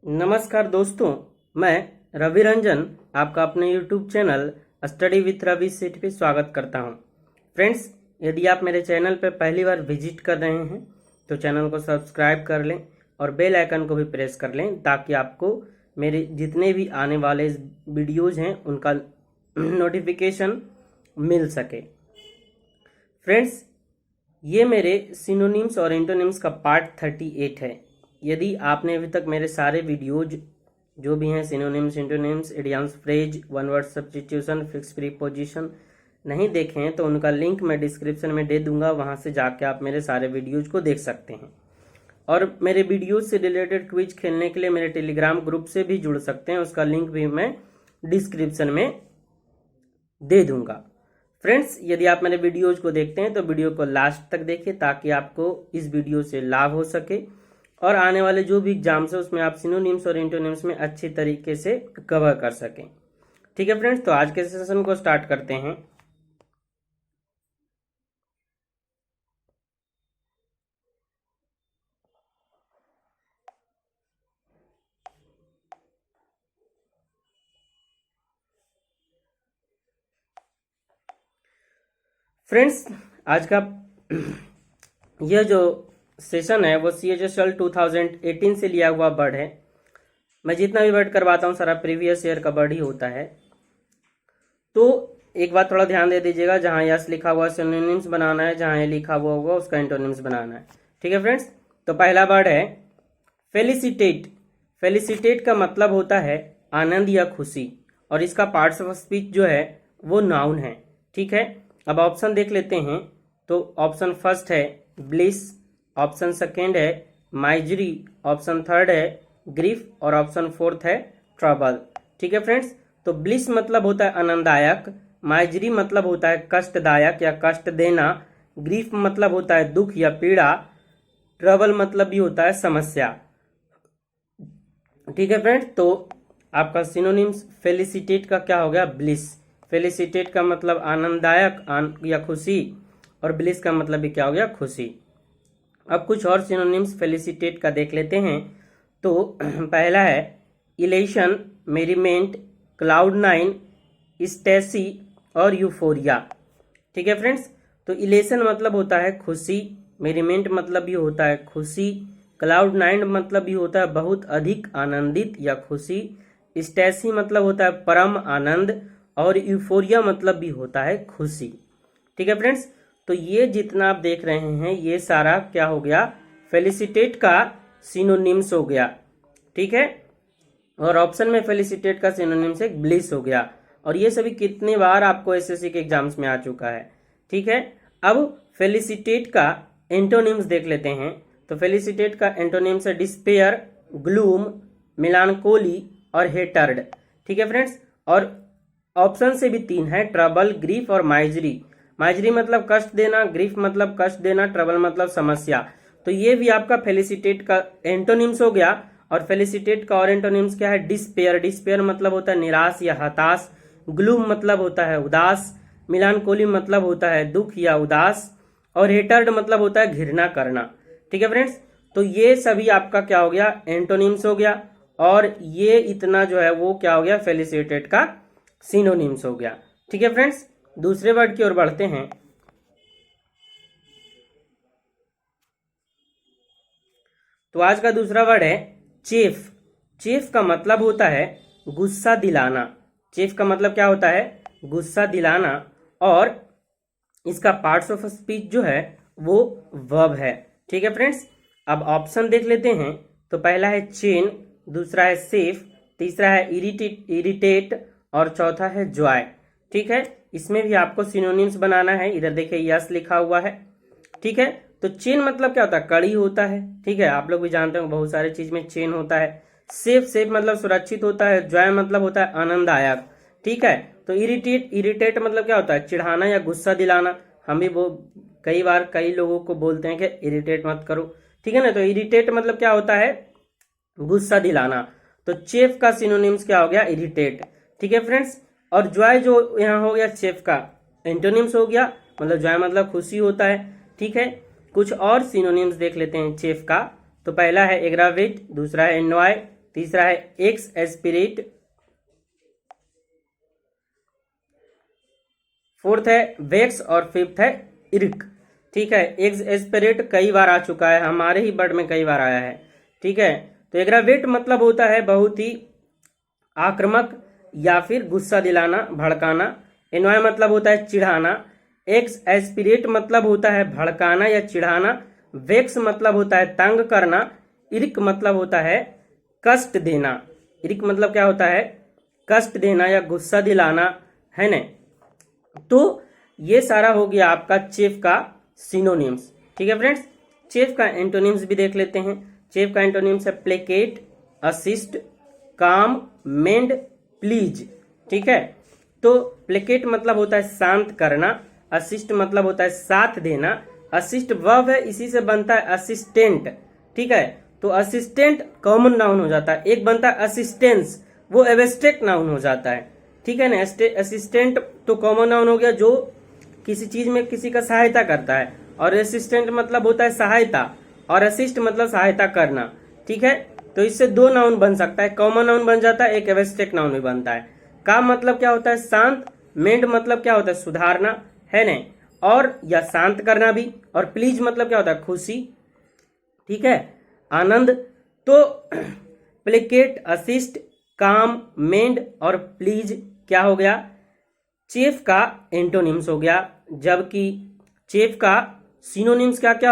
नमस्कार दोस्तों, मैं रवि रंजन आपका अपने YouTube channel study with Ravi set पे स्वागत करता हूं। फ्रेंड्स, यदि आप मेरे चैनल पर पहली बार विजिट कर रहे हैं तो चैनल को सब्सक्राइब कर लें और बेल आइकन को भी प्रेस कर लें ताकि आपको मेरे जितने भी आने वाले वीडियोज़ हैं उनका नोटिफिकेशन मिल सके। फ्रेंड्स, ये मेरे सिनोनिम्स और एंटोनिम्स का पार्ट 38 है। यदि आपने अभी तक मेरे सारे वीडियोज जो भी हैं synonyms, antonyms, idioms, phrase, one word substitution, fix preposition नहीं देखे हैं तो उनका लिंक मैं डिस्क्रिप्शन में दे दूंगा, वहां से जाके आप मेरे सारे वीडियोज को देख सकते हैं। और मेरे वीडियोज से रिलेटेड क्विज खेलने के लिए मेरे टेलीग्राम ग्रुप से भी जुड़ सकते हैं, उसका लिंक भी मैं डिस्क्रिप्शन में दे दूंगा। फ्रेंड्स, यदि आप मेरे वीडियोज को देखते हैं तो वीडियो को लास्ट तक देखिए ताकि आपको इस वीडियो से लाभ हो सके और आने वाले जो भी एग्जाम्स है उसमें आप सिनोनिम्स और एंटोनिम्स में अच्छी तरीके से कवर कर सकें। ठीक है फ्रेंड्स, तो आज के सेशन को स्टार्ट करते हैं। फ्रेंड्स, आज का यह जो सेशन है वो CHSL 2018 से लिया हुआ वर्ड है। मैं जितना भी वर्ड करवाता हूँ सारा प्रीवियस ईयर का वर्ड ही होता है। तो एक बात थोड़ा ध्यान दे दीजिएगा, जहाँ यस लिखा हुआ सिनोनिम्स बनाना है, जहाँ ये लिखा हुआ होगा उसका एंटोनिम्स बनाना है। ठीक है फ्रेंड्स, तो पहला वर्ड है फेलिसिटेट। फेलिसिटेट का मतलब होता है आनंद या खुशी, और इसका पार्ट्स ऑफ स्पीच जो है वो नाउन है। ठीक है, अब ऑप्शन देख लेते हैं। तो ऑप्शन फर्स्ट है ब्लिस, ऑप्शन सेकेंड है माइजरी, ऑप्शन थर्ड है ग्रीफ और ऑप्शन फोर्थ है ट्रबल। ठीक है फ्रेंड्स, तो ब्लिस मतलब होता है आनंददायक, माइजरी मतलब होता है कष्टदायक या कष्ट देना, ग्रीफ मतलब होता है दुख या पीड़ा, ट्रबल मतलब भी होता है समस्या। ठीक है फ्रेंड्स, तो आपका सिनोनिम्स फेलिसिटेट का क्या हो गया? ब्लिस। फेलिसिटेट का मतलब आनंददायक या खुशी, और ब्लिस का मतलब भी क्या हो गया? खुशी। अब कुछ और सिनोनिम्स फेलिसिटेट का देख लेते हैं। तो पहला है इलेशन, मेरीमेंट, क्लाउड नाइन, स्टेसी और यूफोरिया। ठीक है फ्रेंड्स, तो इलेशन मतलब होता है खुशी, मेरीमेंट मतलब भी होता है खुशी, क्लाउड नाइन मतलब भी होता है बहुत अधिक आनंदित या खुशी, स्टेसी मतलब होता है परम आनंद, और यूफोरिया मतलब भी होता है खुशी। ठीक है फ्रेंड्स, तो ये जितना आप देख रहे हैं ये सारा क्या हो गया? फेलिसिटेट का सिनोनिम्स हो गया। ठीक है, और ऑप्शन में फेलिसिटेट का सिनोनिम्स एक ब्लिस हो गया। और ये सभी कितने बार आपको SSC के एग्जाम्स में आ चुका है। ठीक है, अब फेलिसिटेट का एंटोनिम्स देख लेते हैं। तो फेलिसिटेट का एंटोनिम्स है डिस्पेयर, ग्लूम, मिलानकोली और हेटर्ड। ठीक है फ्रेंड्स, और ऑप्शन से भी तीन है, ट्रबल, ग्रीफ और माइजरी। माइजरी मतलब कष्ट देना, ग्रीफ मतलब कष्ट देना, ट्रबल मतलब समस्या। तो ये भी आपका फेलिसिटेट का एंटोनिम्स हो गया। और फेलिसिटेट का और एंटोनिम्स क्या है? डिस्पेयर। डिस्पेयर मतलब होता है निराश या हताश, ग्लूम मतलब होता है उदास, मिलानकोली मतलब होता है दुख या उदास, और हेटर्ड मतलब होता है घृणा करना। ठीक है फ्रेंड्स, तो ये सभी आपका क्या हो गया? एंटोनिम्स हो गया। और ये इतना जो है वो क्या हो गया? फेलिसिटेट का सिनोनिम्स हो गया। ठीक है फ्रेंड्स, दूसरे वर्ड की ओर बढ़ते हैं। तो आज का दूसरा वर्ड है चेफ। चेफ का मतलब होता है गुस्सा दिलाना। चेफ का मतलब क्या होता है? गुस्सा दिलाना। और इसका पार्ट्स ऑफ स्पीच जो है वो वर्ब है। ठीक है फ्रेंड्स, अब ऑप्शन देख लेते हैं। तो पहला है चेन, दूसरा है सेफ, तीसरा है इरिटेट और चौथा है जॉय। ठीक है, इसमें भी आपको सिनोनिम्स बनाना है। इधर देखिए यस लिखा हुआ है। ठीक है, तो चेन मतलब क्या होता है? कड़ी होता है। ठीक है, आप लोग भी जानते हो बहुत सारे चीज में चेन होता है। सेफ, सेफ मतलब सुरक्षित होता है। जॉय मतलब होता है आनंददायक। ठीक है, तो इरिटेट, इरिटेट मतलब क्या होता है? चिढ़ाना या गुस्सा दिलाना। हम भी वो कई बार कई लोगों को बोलते हैं कि इरिटेट मत करो। ठीक है ना, तो इरिटेट मतलब क्या होता है? गुस्सा दिलाना। तो चेफ का सिनोनिम्स क्या हो गया? इरिटेट। ठीक है फ्रेंड्स, और जॉय जो यहाँ हो गया चेफ का एंटोनिम्स हो गया, मतलब जॉय मतलब खुशी होता है। ठीक है, कुछ और सिनोनिम्स देख लेते हैं चेफ का। तो पहला है एग्रावेट, दूसरा है एनॉय, तीसरा है एक्स एस्पिरेट, फोर्थ है वेक्स और फिफ्थ है इरिक। ठीक है, एक्स एस्पिरेट कई बार आ चुका है, हमारे ही वर्ड में कई बार आया है। ठीक है, तो एग्रावेट मतलब होता है बहुत ही आक्रामक या फिर गुस्सा दिलाना, भड़काना। एनॉय मतलब होता है चिढ़ाना। एक्स एस्पिरेट मतलब होता है भड़काना या चिढ़ाना। वेक्स मतलब होता है तंग करना। इरिक मतलब होता है कष्ट देना। इरिक मतलब क्या होता है? कष्ट देना या गुस्सा दिलाना, है ना। तो ये सारा हो गया आपका चेफ का सिनोनिम्स। ठीक है फ्रेंड्स, चेफ का एंटोनिम्स भी देख लेते हैं। चेफ का एंटोनिम्स है प्लेकेट, असिस्ट, काम, मेंड, प्लीज। ठीक है, तो प्लेकेट मतलब होता है शांत करना। असिस्ट मतलब होता है साथ देना। असिस्ट वर्ब है, इसी से बनता है असिस्टेंट। ठीक है, तो असिस्टेंट कॉमन नाउन हो जाता है। एक बनता है असिस्टेंस, वो एब्स्ट्रैक्ट नाउन हो जाता है। ठीक है ना, असिस्टेंट तो कॉमन नाउन हो गया जो किसी चीज में किसी का सहायता करता है, और असिस्टेंट मतलब होता है सहायता, और असिस्ट मतलब सहायता करना। ठीक है, तो इससे दो नाउन बन सकता है, कॉमन नाउन बन जाता है, एक एब्स्ट्रैक्ट नाउन भी बनता है। काम मतलब क्या होता है? शांत। मेंड मतलब क्या होता है? सुधारना, है ना, और या शांत करना भी। और प्लीज मतलब क्या होता है? खुशी। ठीक है, आनंद। तो प्लेकेट, असिस्ट, काम, मेंड और प्लीज क्या हो गया? चेफ का एंटोनिम्स हो गया। जबकि चेफ का सिनोनिम्स क्या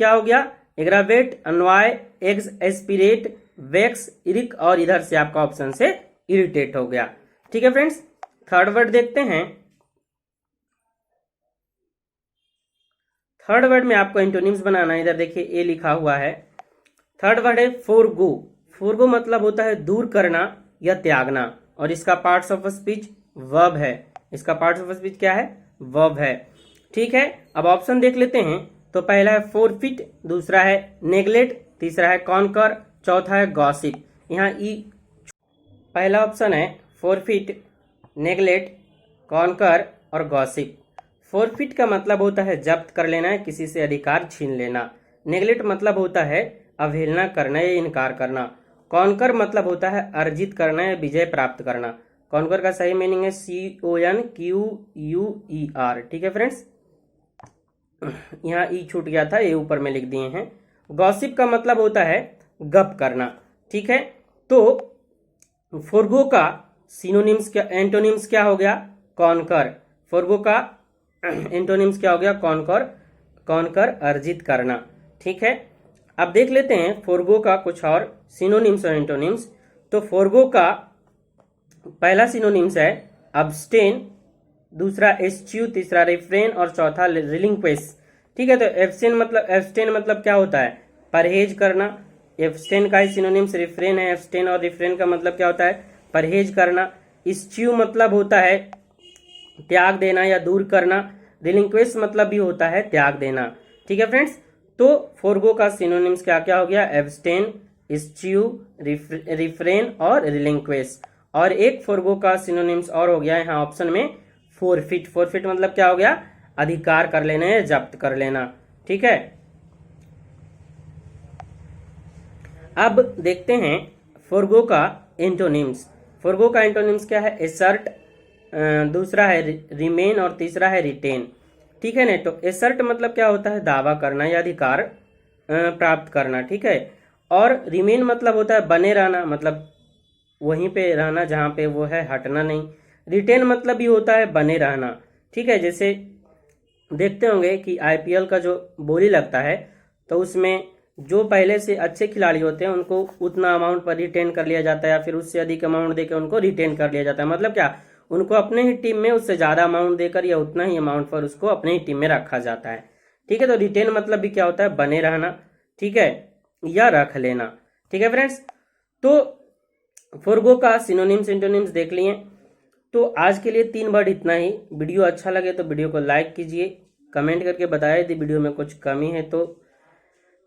हो गया? Aggravate, annoy, exasperate, vex, irk, और इधर से आपका ऑप्शन से इरिटेट हो गया। ठीक है फ्रेंड्स, थर्ड वर्ड देखते हैं। थर्ड वर्ड में आपको एंटोनिम्स बनाना है। इधर देखिए ए लिखा हुआ है। थर्ड वर्ड है फोरगो। फोरगो मतलब होता है दूर करना या त्यागना, और इसका पार्ट्स ऑफ स्पीच वर्ब है। इसका पार्ट्स ऑफ स्पीच क्या है? वर्ब है। ठीक है, अब ऑप्शन देख लेते हैं। तो पहला है फोरफिट, दूसरा है नेग्लेक्ट, तीसरा है कॉन्कर, चौथा है गॉसिप। यहाँ ई पहला ऑप्शन है फोरफिट, नेग्लेक्ट, कॉन्कर और गॉसिप। फोरफिट का मतलब होता है जब्त कर लेना है, किसी से अधिकार छीन लेना। नेग्लेक्ट मतलब होता है अवहेलना करना या इनकार करना। कॉन्कर मतलब होता है अर्जित करना या विजय प्राप्त करना। कॉन्कर का सही मीनिंग है CONQUER। ठीक है फ्रेंड्स, यहाँ ई छूट गया था, ये ऊपर में लिख दिए हैं। गॉसिप का मतलब होता है गप करना। ठीक है, तो फोरगो का सिनोनिम्स क्या, एंटोनिम्स क्या हो गया? कॉन्कर। फोरगो का एंटोनिम्स क्या हो गया? कॉन्कर। कॉन्कर अर्जित करना। ठीक है, अब देख लेते हैं फोरगो का कुछ और सिनोनिम्स और एंटोनिम्स। तो फोरगो का पहला सिनोनिम्स है अब्सटेन, दूसरा एस्च्यू, तीसरा रिफ्रेन और चौथा रिलिंक्विश। ठीक है, तो एब्सटेन मतलब क्या होता है? परहेज करना। एब्सटेन का ही सिनोनिम्स रिफ्रेन है। एब्सटेन और रिफ्रेन का मतलब क्या होता है? परहेज करना। एस्च्यू मतलब होता है त्याग देना या दूर करना। रिलिंक्विश मतलब भी होता है त्याग देना। ठीक है फ्रेंड्स, तो फोरगो का सिनोनिम्स क्या क्या हो गया? एब्सटेन, एस्च्यू, रिफ्रेन और रिलिंक्विश। और एक फोरगो का सिनोनिम्स और हो गया यहाँ ऑप्शन में फोरफिट। फोरफिट मतलब क्या हो गया? अधिकार कर लेना या जब्त कर लेना। ठीक है, अब देखते हैं फोरगो का एंटोनिम्स। फोरगो का एंटोनिम्स क्या है? एसर्ट, दूसरा है रिमेन और तीसरा है रिटेन। ठीक है ना, तो एसर्ट मतलब क्या होता है? दावा करना या अधिकार प्राप्त करना। ठीक है, और रिमेन मतलब होता है बने रहना, मतलब वहीं पे रहना जहाँ पे वो है, हटना नहीं। रिटेन मतलब भी होता है बने रहना। ठीक है, जैसे देखते होंगे कि IPL का जो बोली लगता है, तो उसमें जो पहले से अच्छे खिलाड़ी होते हैं उनको उतना अमाउंट पर रिटेन कर लिया जाता है, या फिर उससे अधिक अमाउंट देकर उनको रिटेन कर लिया जाता है। मतलब क्या? उनको अपने ही टीम में उससे ज़्यादा अमाउंट देकर या उतना ही अमाउंट पर उसको अपने ही टीम में रखा जाता है। ठीक है, तो रिटेन मतलब भी क्या होता है? बने रहना। ठीक है, या रख लेना। ठीक है फ्रेंड्स, तो फोरगो का सिनोनिम्स एंटोनिम्स देख लिए। तो आज के लिए 3 वर्ड इतना ही। वीडियो अच्छा लगे तो वीडियो को लाइक कीजिए, कमेंट करके बताइए यदि वीडियो में कुछ कमी है तो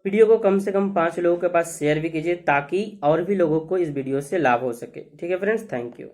वीडियो को कम से कम 5 लोगों के पास शेयर भी कीजिए, ताकि और भी लोगों को इस वीडियो से लाभ हो सके। ठीक है फ्रेंड्स, थैंक यू।